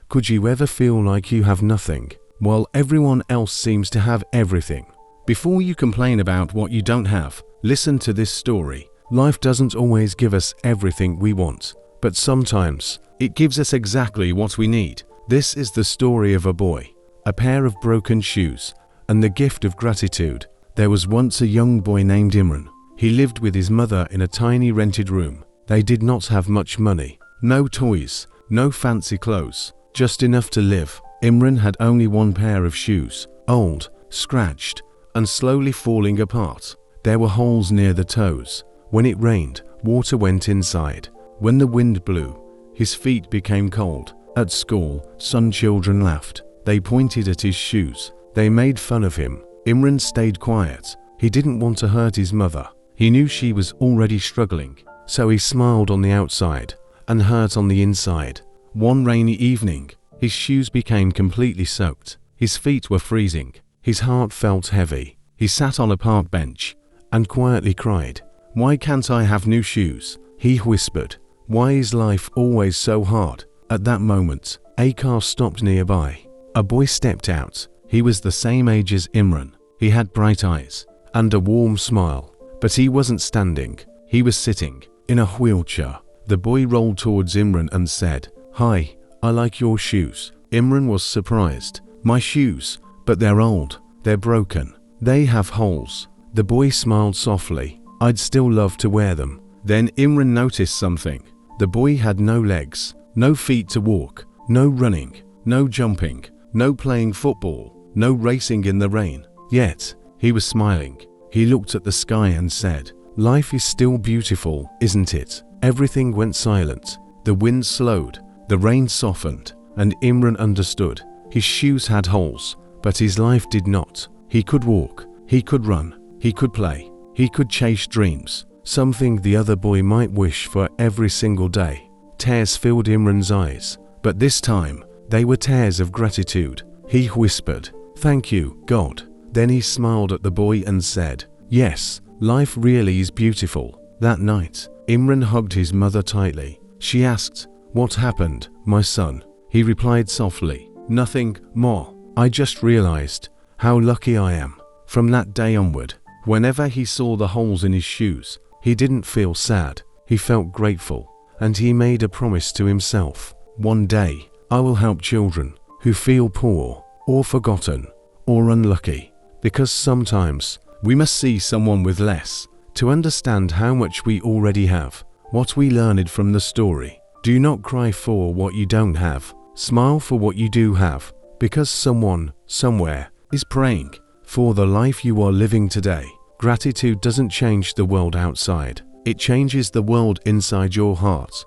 Could you ever feel like you have nothing, while everyone else seems to have everything? Before you complain about what you don't have, listen to this story. Life doesn't always give us everything we want, but sometimes it gives us exactly what we need. This is the story of a boy, a pair of broken shoes, and the gift of gratitude. There was once a young boy named Imran. He lived with his mother in a tiny rented room. They did not have much money, no toys, no fancy clothes, just enough to live. Imran had only one pair of shoes, old, scratched, and slowly falling apart. There were holes near the toes. When it rained, water went inside. When the wind blew, his feet became cold. At school, some children laughed. They pointed at his shoes. They made fun of him. Imran stayed quiet. He didn't want to hurt his mother. He knew she was already struggling, so he smiled on the outside and hurt on the inside. One rainy evening, his shoes became completely soaked. His feet were freezing. His heart felt heavy. He sat on a park bench and quietly cried. "Why can't I have new shoes?" he whispered. "Why is life always so hard?" At that moment, a car stopped nearby. A boy stepped out. He was the same age as Imran. He had bright eyes and a warm smile, but he wasn't standing. He was sitting in a wheelchair. The boy rolled towards Imran and said, "Hi, I like your shoes." Imran was surprised. "My shoes? But they're old. They're broken. They have holes." The boy smiled softly. "I'd still love to wear them." Then Imran noticed something. The boy had no legs, no feet to walk, no running, no jumping, no playing football, no racing in the rain. Yet, he was smiling. He looked at the sky and said, "Life is still beautiful, isn't it?" Everything went silent. The wind slowed, the rain softened, and Imran understood. His shoes had holes, but his life did not. He could walk, he could run, he could play, he could chase dreams, something the other boy might wish for every single day. Tears filled Imran's eyes, but this time, they were tears of gratitude. He whispered, "Thank you, God." Then he smiled at the boy and said, "Yes, life really is beautiful." That night, Imran hugged his mother tightly. She asked, "What happened, my son?" He replied softly, "Nothing, Ma. I just realized how lucky I am." From that day onward, whenever he saw the holes in his shoes, he didn't feel sad. He felt grateful, and he made a promise to himself. One day, I will help children who feel poor, or forgotten, or unlucky. Because sometimes, we must see someone with less to understand how much we already have. What we learned from the story: do not cry for what you don't have. Smile for what you do have, because someone, somewhere, is praying for the life you are living today. Gratitude doesn't change the world outside. It changes the world inside your heart.